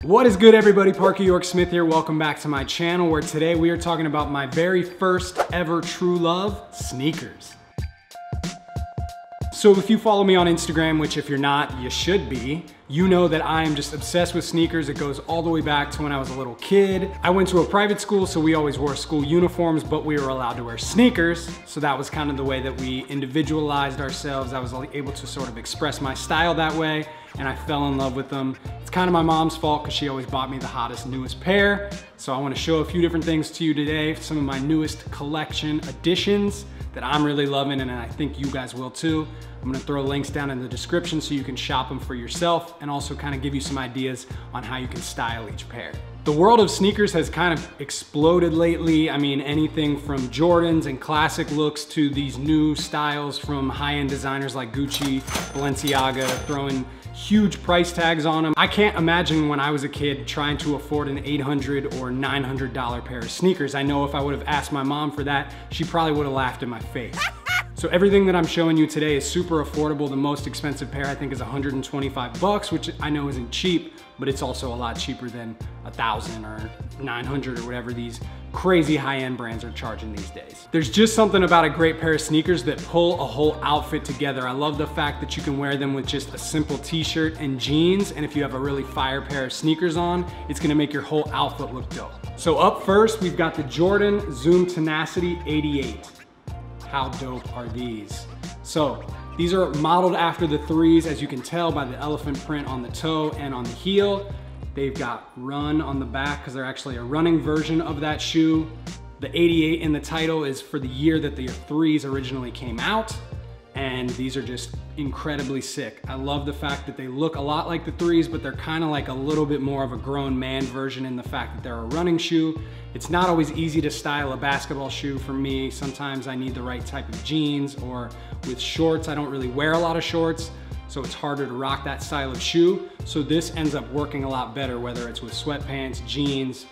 What is good, everybody? Parker York Smith here. Welcome back to my channel, where today we are talking about my very first ever true love, sneakers. So if you follow me on Instagram, which if you're not, you should be, you know that I am just obsessed with sneakers. It goes all the way back to when I was a little kid. I went to a private school, so we always wore school uniforms, but we were allowed to wear sneakers. So that was kind of the way that we individualized ourselves. I was able to sort of express my style that way, and I fell in love with them. It's kind of my mom's fault because she always bought me the hottest, newest pair. So I want to show a few different things to you today, some of my newest collection additions that I'm really loving, and I think you guys will too. I'm gonna throw links down in the description so you can shop them for yourself and also kind of give you some ideas on how you can style each pair. The world of sneakers has kind of exploded lately. I mean, anything from Jordans and classic looks to these new styles from high-end designers like Gucci, Balenciaga, throwing huge price tags on them. I can't imagine when I was a kid trying to afford an $800 or $900 pair of sneakers. I know if I would have asked my mom for that, she probably would have laughed in my face. So everything that I'm showing you today is super affordable. The most expensive pair I think is 125 bucks, which I know isn't cheap, but it's also a lot cheaper than 1,000 or 900 or whatever these crazy high-end brands are charging these days. There's just something about a great pair of sneakers that pull a whole outfit together. I love the fact that you can wear them with just a simple t-shirt and jeans, and if you have a really fire pair of sneakers on, it's gonna make your whole outfit look dope. So up first, we've got the Jordan Zoom Tenacity 88. How dope are these? So these are modeled after the threes, as you can tell by the elephant print on the toe and on the heel. They've got run on the back because they're actually a running version of that shoe. The 88 in the title is for the year that the threes originally came out. And these are just incredibly sick. I love the fact that they look a lot like the threes, but they're kind of like a little bit more of a grown man version in the fact that they're a running shoe. It's not always easy to style a basketball shoe for me. Sometimes I need the right type of jeans, or with shorts, I don't really wear a lot of shorts, so it's harder to rock that style of shoe. So this ends up working a lot better, whether it's with sweatpants, jeans,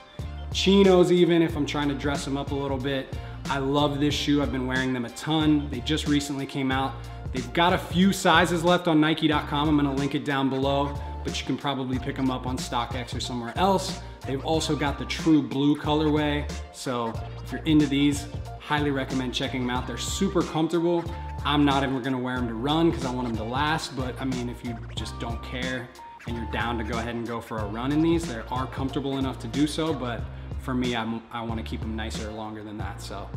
chinos even, if I'm trying to dress them up a little bit. I love this shoe. I've been wearing them a ton. They just recently came out. They've got a few sizes left on Nike.com. I'm gonna link it down below, but you can probably pick them up on StockX or somewhere else. They've also got the true blue colorway. So if you're into these, highly recommend checking them out. They're super comfortable. I'm not ever gonna wear them to run because I want them to last, but I mean, if you just don't care and you're down to go ahead and go for a run in these, they are comfortable enough to do so, but for me, I want to keep them nicer longer than that. So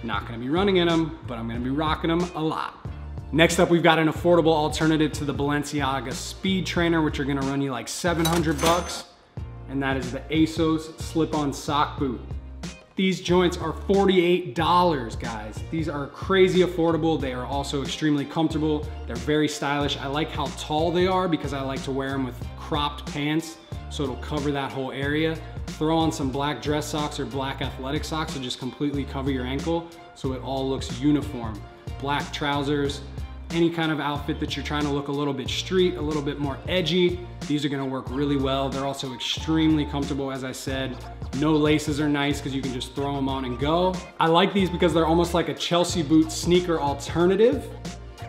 not going to be running in them, but I'm going to be rocking them a lot. Next up, we've got an affordable alternative to the Balenciaga Speed Trainer, which are going to run you like 700 bucks. And that is the ASOS slip-on sock boot. These joints are $48, guys. These are crazy affordable. They are also extremely comfortable. They're very stylish. I like how tall they are because I like to wear them with cropped pants, so it'll cover that whole area. Throw on some black dress socks or black athletic socks to just completely cover your ankle so it all looks uniform. Black trousers, any kind of outfit that you're trying to look a little bit street, a little bit more edgy, these are gonna work really well. They're also extremely comfortable, as I said. No laces are nice because you can just throw them on and go. I like these because they're almost like a Chelsea boot sneaker alternative.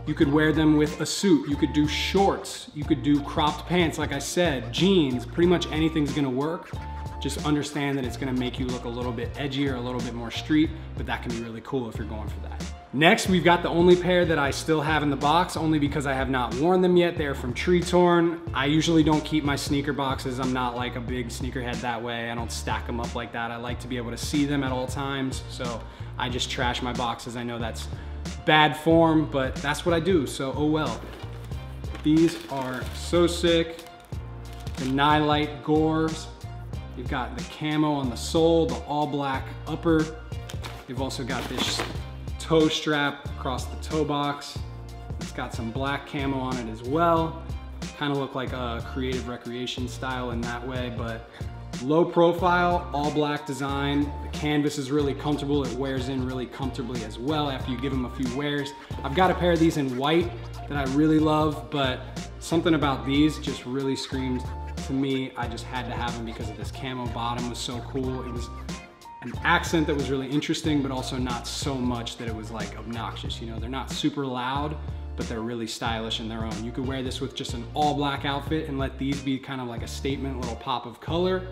You could wear them with a suit, you could do shorts, you could do cropped pants, like I said, jeans, pretty much anything's gonna work. Just understand that it's gonna make you look a little bit edgier, a little bit more street, but that can be really cool if you're going for that. Next, we've got the only pair that I still have in the box, only because I have not worn them yet. They're from Tretorn. I usually don't keep my sneaker boxes. I'm not like a big sneakerhead that way. I don't stack them up like that. I like to be able to see them at all times, so I just trash my boxes. I know that's bad form, but that's what I do, so oh well. These are so sick. The Nylite Gores. You've got the camo on the sole, the all black upper. You've also got this toe strap across the toe box. It's got some black camo on it as well. Kind of look like a creative recreation style in that way, but low profile, all black design. The canvas is really comfortable. It wears in really comfortably as well after you give them a few wears. I've got a pair of these in white that I really love, but something about these just really screamed to me. I just had to have them because of this camo bottom was so cool. It was an accent that was really interesting, but also not so much that it was like obnoxious. You know, they're not super loud, but they're really stylish in their own. You could wear this with just an all black outfit and let these be kind of like a statement little pop of color,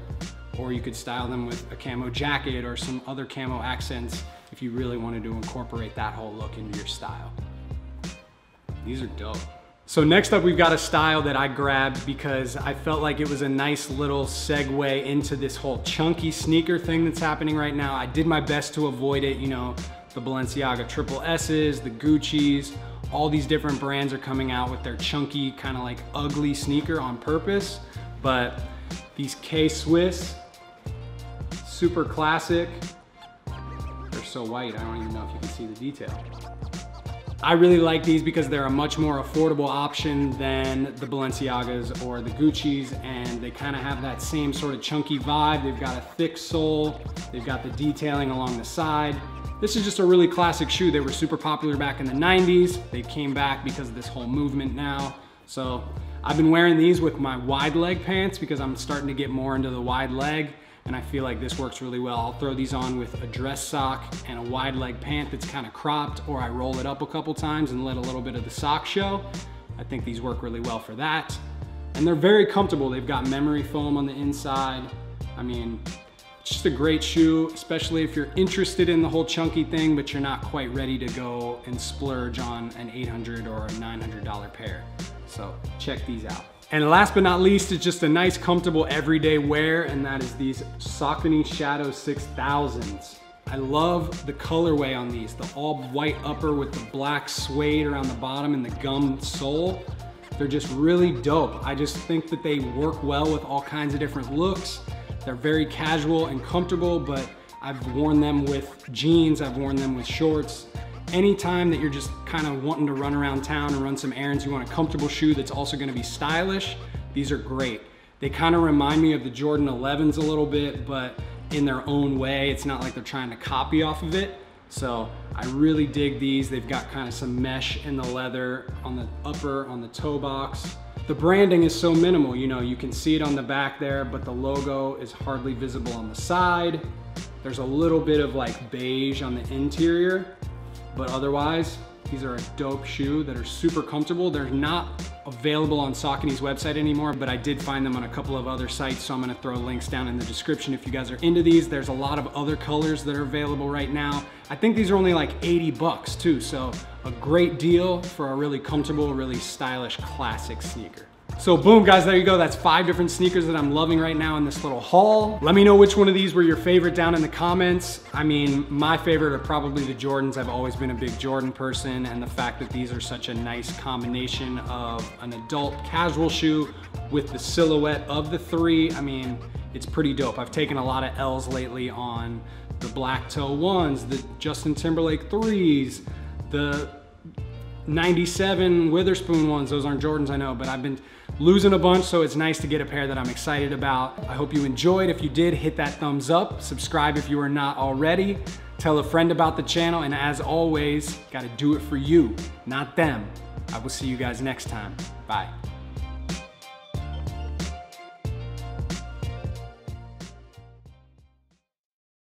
or you could style them with a camo jacket or some other camo accents if you really wanted to incorporate that whole look into your style. These are dope. So next up, we've got a style that I grabbed because I felt like it was a nice little segue into this whole chunky sneaker thing that's happening right now. I did my best to avoid it, you know, the Balenciaga Triple S's, the Gucci's, all these different brands are coming out with their chunky, kind of like ugly sneaker on purpose. But these K-Swiss, super classic. They're so white, I don't even know if you can see the detail. I really like these because they're a much more affordable option than the Balenciagas or the Gucci's, and they kind of have that same sort of chunky vibe. They've got a thick sole, they've got the detailing along the side. This is just a really classic shoe. They were super popular back in the 90s. They came back because of this whole movement now. So I've been wearing these with my wide leg pants because I'm starting to get more into the wide leg, and I feel like this works really well. I'll throw these on with a dress sock and a wide leg pant that's kind of cropped, or I roll it up a couple times and let a little bit of the sock show. I think these work really well for that. And they're very comfortable. They've got memory foam on the inside. I mean, it's just a great shoe, especially if you're interested in the whole chunky thing, but you're not quite ready to go and splurge on an $800 or a $900 pair. So check these out. And last but not least, it's just a nice, comfortable everyday wear, and that is these Saucony Shadows 6000s. I love the colorway on these, the all white upper with the black suede around the bottom and the gum sole. They're just really dope. I just think that they work well with all kinds of different looks. They're very casual and comfortable, but I've worn them with jeans, I've worn them with shorts. Anytime that you're just kind of wanting to run around town and run some errands, you want a comfortable shoe that's also gonna be stylish, these are great. They kind of remind me of the Jordan 11s a little bit, but in their own way. It's not like they're trying to copy off of it. So I really dig these. They've got kind of some mesh in the leather on the upper, on the toe box. The branding is so minimal, you know, you can see it on the back there, but the logo is hardly visible on the side. There's a little bit of like beige on the interior, but otherwise, these are a dope shoe that are super comfortable. They're not available on Saucony's website anymore, but I did find them on a couple of other sites, so I'm gonna throw links down in the description if you guys are into these. There's a lot of other colors that are available right now. I think these are only like 80 bucks too, so a great deal for a really comfortable, really stylish, classic sneaker. So boom, guys, there you go. That's 5 different sneakers that I'm loving right now in this little haul. Let me know which one of these were your favorite down in the comments. I mean, my favorite are probably the Jordans. I've always been a big Jordan person, and the fact that these are such a nice combination of an adult casual shoe with the silhouette of the 3, I mean, it's pretty dope. I've taken a lot of L's lately on the black toe 1s, the Justin Timberlake 3s, the 97 Witherspoon ones. Those aren't Jordans, I know, but I've been losing a bunch, so it's nice to get a pair that I'm excited about. I hope you enjoyed. If you did, hit that thumbs up. Subscribe if you are not already. Tell a friend about the channel, and as always, gotta do it for you, not them. I will see you guys next time. Bye.